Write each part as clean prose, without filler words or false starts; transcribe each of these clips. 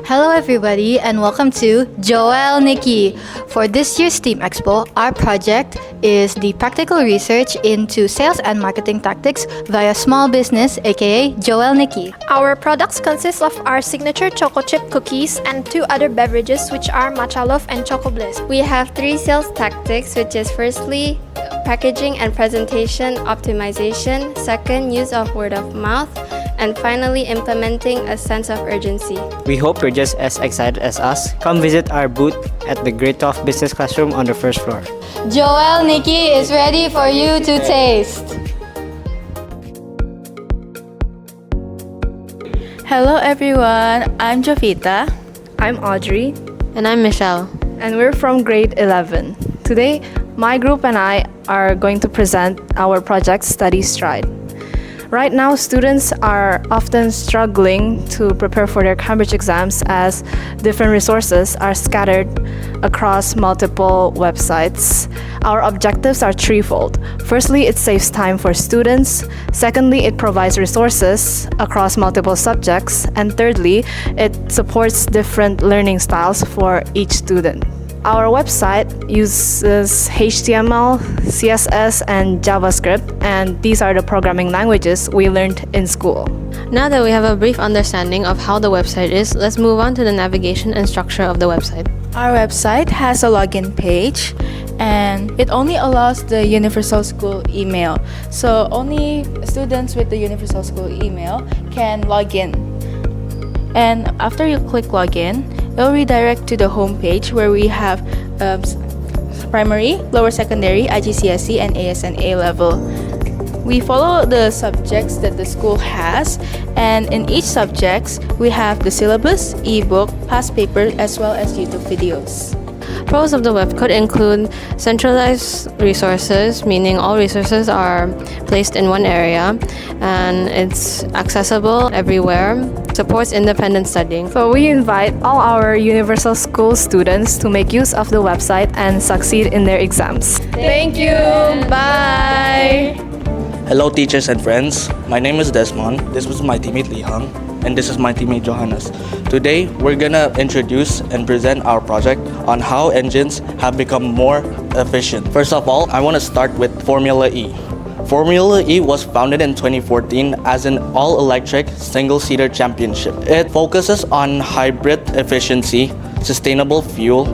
Hello everybody and welcome to Joel Nikki. For this year's STEAM Expo, our project is the practical research into sales and marketing tactics via small business, aka Joel Nikki. Our products consist of our signature choco chip cookies and two other beverages which are matcha loaf and choco bliss. We have three sales tactics, which is firstly, packaging and presentation optimization, second, use of word of mouth, and finally, implementing a sense of urgency. We hope you're just as excited as us. Come visit our booth at the Great Off Business Classroom on the first floor. Joel Nikki is ready for you to taste. Hello everyone, I'm Jovita. I'm Audrey And I'm Michelle. and we're from grade 11. Today, my group and I are going to present our project Study Stride. Right now, students are often struggling to prepare for their Cambridge exams as different resources are scattered across multiple websites. Our objectives are threefold. Firstly, it saves time for students. Secondly, it provides resources across multiple subjects. And thirdly, it supports different learning styles for each student. Our website uses HTML, CSS, and JavaScript, and these are the programming languages we learned in school. Now that we have a brief understanding of how the website is, let's move on to the navigation and structure of the website. Our website has a login page and it only allows the Universal School email. So only students with the Universal School email can log in. And after you click login, it'll redirect to the home page where we have primary, lower secondary, IGCSE, and ASNA level. We follow the subjects that the school has, and in each subjects, we have the syllabus, ebook, past paper, as well as YouTube videos. Pros of the web could include centralized resources, meaning all resources are placed in one area and it's accessible everywhere, supports independent studying. So we invite all our Universal School students to make use of the website and succeed in their exams. Thank you. Bye. Hello teachers and friends, my name is Desmond, this was my teammate Lee Hung, and this is my teammate Johannes. Today, we're gonna introduce and present our project on how engines have become more efficient. First of all, I wanna start with Formula E. Formula E was founded in 2014 as an all-electric single-seater championship. It focuses on hybrid efficiency, sustainable fuel,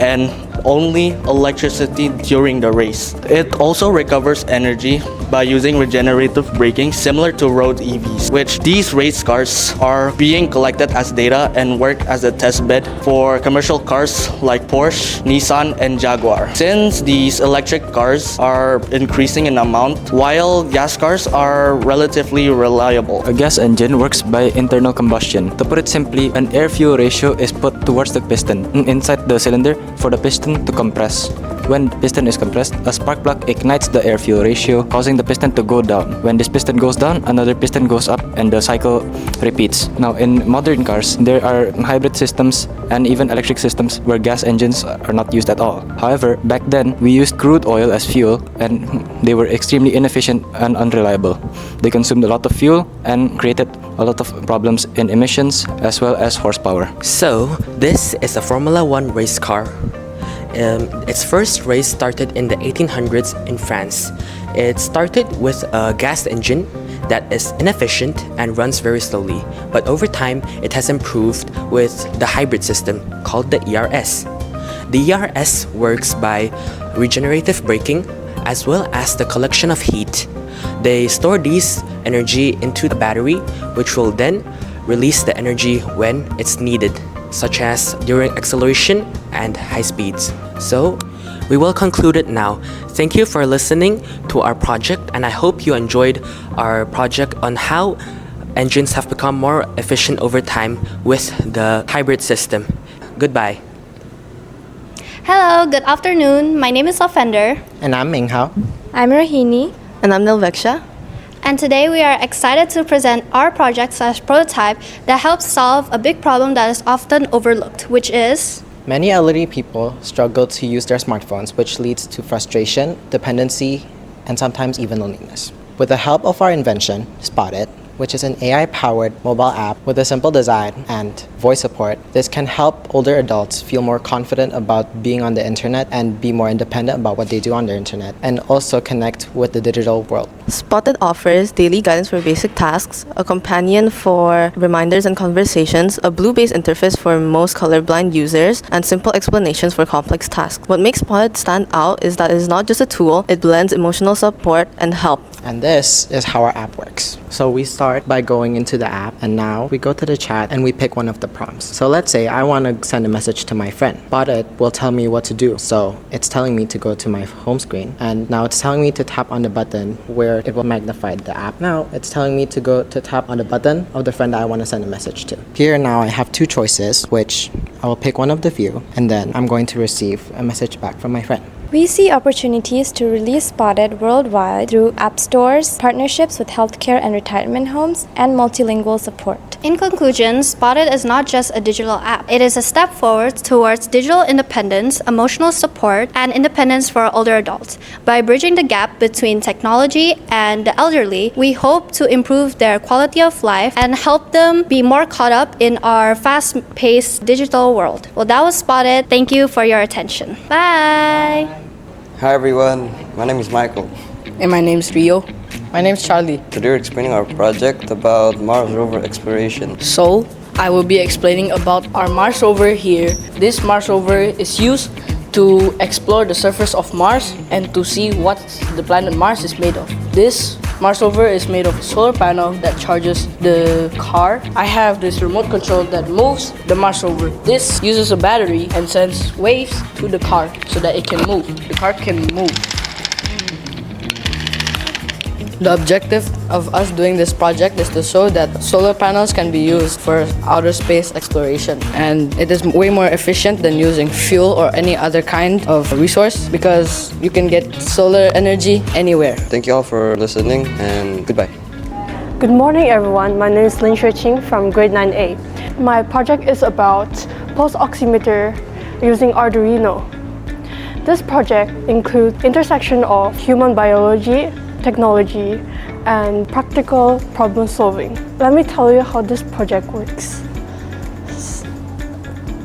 and only electricity during the race. It also recovers energy by using regenerative braking similar to road EVs, which these race cars are being collected as data and work as a test bed for commercial cars like Porsche, Nissan, and Jaguar. Since these electric cars are increasing in amount, while gas cars are relatively reliable. A gas engine works by internal combustion. To put it simply, an air-fuel ratio is put towards the piston inside the cylinder for the piston to compress. When the piston is compressed, a spark plug ignites the air-fuel ratio, causing the piston to go down. When this piston goes down, another piston goes up and the cycle repeats. Now, in modern cars, there are hybrid systems and even electric systems where gas engines are not used at all. However, back then, we used crude oil as fuel and they were extremely inefficient and unreliable. They consumed a lot of fuel and created a lot of problems in emissions as well as horsepower. So, this is a Formula One race car. Its first race started in the 1800s in France. It started with a gas engine that is inefficient and runs very slowly, but over time it has improved with the hybrid system called the ERS. The ERS works by regenerative braking as well as the collection of heat. They store this energy into the battery, which will then release the energy when it's needed, such as during acceleration and high speeds. So, we will conclude it now. Thank you for listening to our project, and I hope you enjoyed our project on how engines have become more efficient over time with the hybrid system. Goodbye. Hello, good afternoon. My name is Offender. And I'm Ming Hao. I'm Rohini. And I'm Nilveksha. And today we are excited to present our project/prototype that helps solve a big problem that is often overlooked, which is many elderly people struggle to use their smartphones, which leads to frustration, dependency, and sometimes even loneliness. With the help of our invention, Spot It, which is an AI-powered mobile app with a simple design and voice support. This can help older adults feel more confident about being on the internet and be more independent about what they do on the internet, and also connect with the digital world. Spotted offers daily guidance for basic tasks, a companion for reminders and conversations, a blue-based interface for most colorblind users, and simple explanations for complex tasks. What makes Spotted stand out is that it is not just a tool, it blends emotional support and help. And this is how our app works. So we start by going into the app, and now we go to the chat and we pick one of the prompts. So let's say I want to send a message to my friend. Spotted will tell me what to do. So it's telling me to go to my home screen, and now it's telling me to tap on the button where it will magnify the app. Now it's telling me to go to tap on the button of the friend that I want to send a message to. Here now I have two choices, which I will pick one of the few, and then I'm going to receive a message back from my friend. We see opportunities to release Spotted worldwide through app stores, partnerships with healthcare and retirement homes, and multilingual support. In conclusion, Spotted is not just a digital app. It is a step forward towards digital independence, emotional support, and independence for older adults. By bridging the gap between technology and the elderly, we hope to improve their quality of life and help them be more caught up in our fast-paced digital world. Well, that was Spotted. Thank you for your attention. Bye! Hi everyone, my name is Michael. And my name is Rio. My name is Charlie. Today we're explaining our project about Mars rover exploration. So, I will be explaining about our Mars rover here. This Mars rover is used to explore the surface of Mars and to see what the planet Mars is made of. This Mars rover is made of a solar panel that charges the car. I have this remote control that moves the Mars rover. This uses a battery and sends waves to the car so that it can move. The car can move. The objective of us doing this project is to show that solar panels can be used for outer space exploration, and it is way more efficient than using fuel or any other kind of resource because you can get solar energy anywhere. Thank you all for listening, and goodbye. Good morning everyone, my name is Lin Xueqing from grade 9A. My project is about pulse oximeter using Arduino. This project includes intersection of human biology, technology, and practical problem solving. Let me tell you how this project works.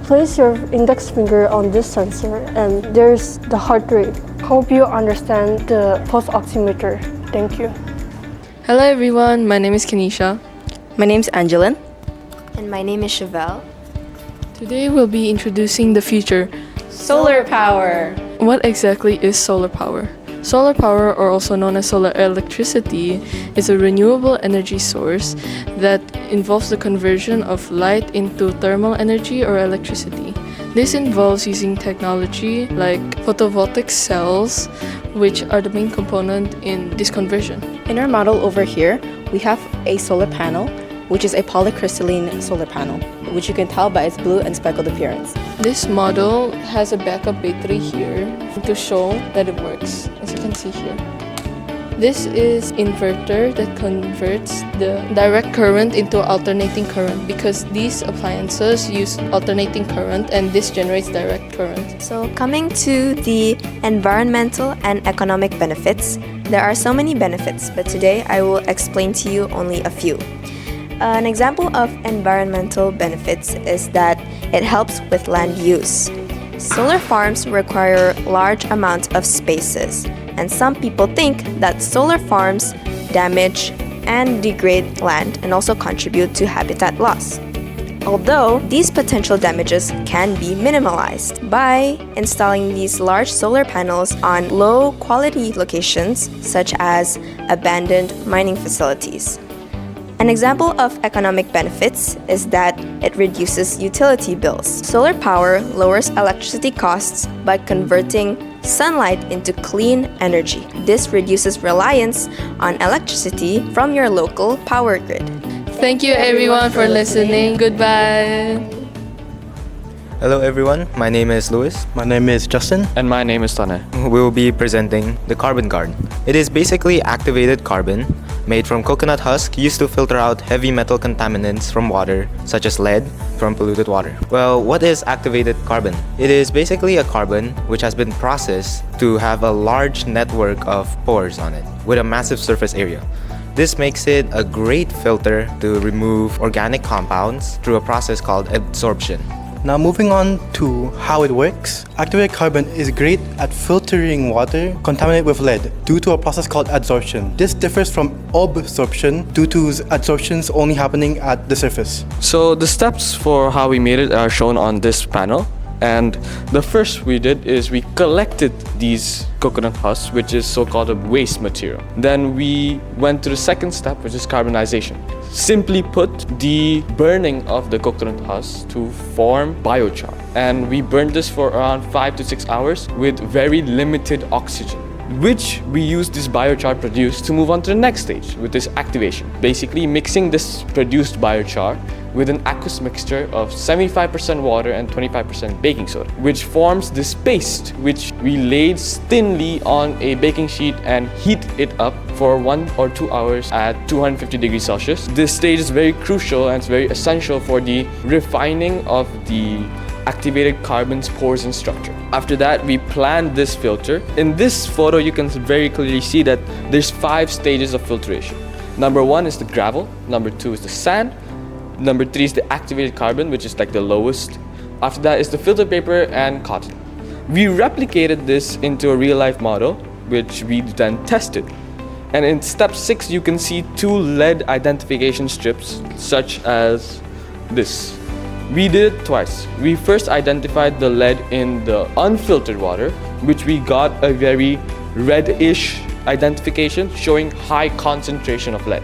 Place your index finger on this sensor and there's the heart rate. Hope you understand the pulse oximeter. Thank you. Hello everyone, my name is Kenisha. My name is Angeline. And my name is Chevelle. Today we'll be introducing the future. Solar power! What exactly is solar power? Solar power, or also known as solar electricity, is a renewable energy source that involves the conversion of light into thermal energy or electricity. This involves using technology like photovoltaic cells, which are the main component in this conversion. In our model over here, we have a solar panel, which is a polycrystalline solar panel, which you can tell by its blue and speckled appearance. This model has a backup battery here to show that it works, as you can see here. This is inverter that converts the direct current into alternating current because these appliances use alternating current and this generates direct current. So coming to the environmental and economic benefits, there are so many benefits, but today I will explain to you only a few. An example of environmental benefits is that it helps with land use. Solar farms require large amounts of spaces, and some people think that solar farms damage and degrade land and also contribute to habitat loss. Although these potential damages can be minimalized by installing these large solar panels on low-quality locations such as abandoned mining facilities. An example of economic benefits is that it reduces utility bills. Solar power lowers electricity costs by converting sunlight into clean energy. This reduces reliance on electricity from your local power grid. Thank you everyone for listening. Goodbye. Hello everyone, my name is Louis. My name is Justin. And my name is Tane. We will be presenting the carbon guard. It is basically activated carbon made from coconut husk used to filter out heavy metal contaminants from water, such as lead, from polluted water. Well, what is activated carbon? It is basically a carbon which has been processed to have a large network of pores on it with a massive surface area. This makes it a great filter to remove organic compounds through a process called adsorption. Now moving on to how it works. Activated carbon is great at filtering water contaminated with lead due to a process called adsorption. This differs from absorption due to adsorptions only happening at the surface. So the steps for how we made it are shown on this panel. And the first we did is we collected these coconut husks, which is so-called a waste material. Then we went to the second step, which is carbonization. Simply put, the burning of the coconut husks to form biochar. And we burned this for around 5 to 6 hours with very limited oxygen, which we use this biochar produced to move on to the next stage with this activation. Basically mixing this produced biochar with an aqueous mixture of 75% water and 25% baking soda, which forms this paste, which we laid thinly on a baking sheet and heat it up for 1 or 2 hours at 250 degrees Celsius. This stage is very crucial and it's very essential for the refining of the activated carbon's pores and structure. After that, we planned this filter. In this photo, you can very clearly see that there's 5 stages of filtration. Number 1 is the gravel, number 2 is the sand, number 3 is the activated carbon, which is like the lowest. After that is the filter paper and cotton. We replicated this into a real-life model, which we then tested. And in step 6, you can see 2 lead identification strips, such as this. We did it twice. We first identified the lead in the unfiltered water, which we got a very reddish identification showing high concentration of lead.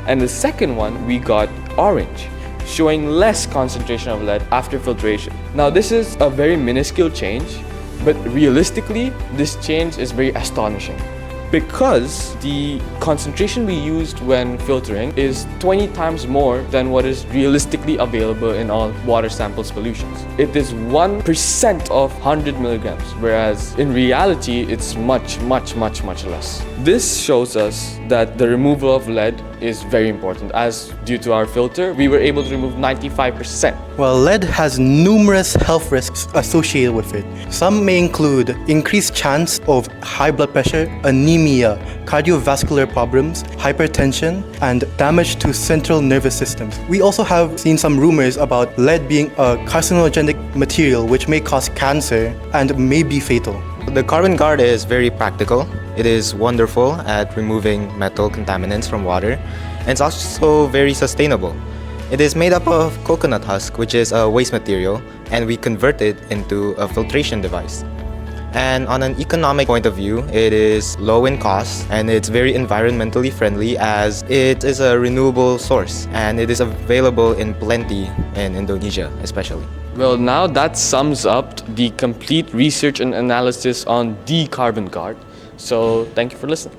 And the second one, we got orange, showing less concentration of lead after filtration. Now this is a very minuscule change, but realistically, this change is very astonishing, because the concentration we used when filtering is 20 times more than what is realistically available in all water sample solutions. It is 1% of 100 milligrams, whereas in reality, it's much less. This shows us that the removal of lead is very important, as due to our filter, we were able to remove 95%. Well, lead has numerous health risks associated with it. Some may include increased chance of high blood pressure, anemia, cardiovascular problems, hypertension, and damage to central nervous systems. We also have seen some rumors about lead being a carcinogenic material which may cause cancer and may be fatal. The Carbon Guard is very practical. It is wonderful at removing metal contaminants from water, and it's also very sustainable. It is made up of coconut husk, which is a waste material, and we convert it into a filtration device. And on an economic point of view, it is low in cost and it's very environmentally friendly, as it is a renewable source and it is available in plenty in Indonesia especially. Well, now that sums up the complete research and analysis on the Carbon Guard. So thank you for listening.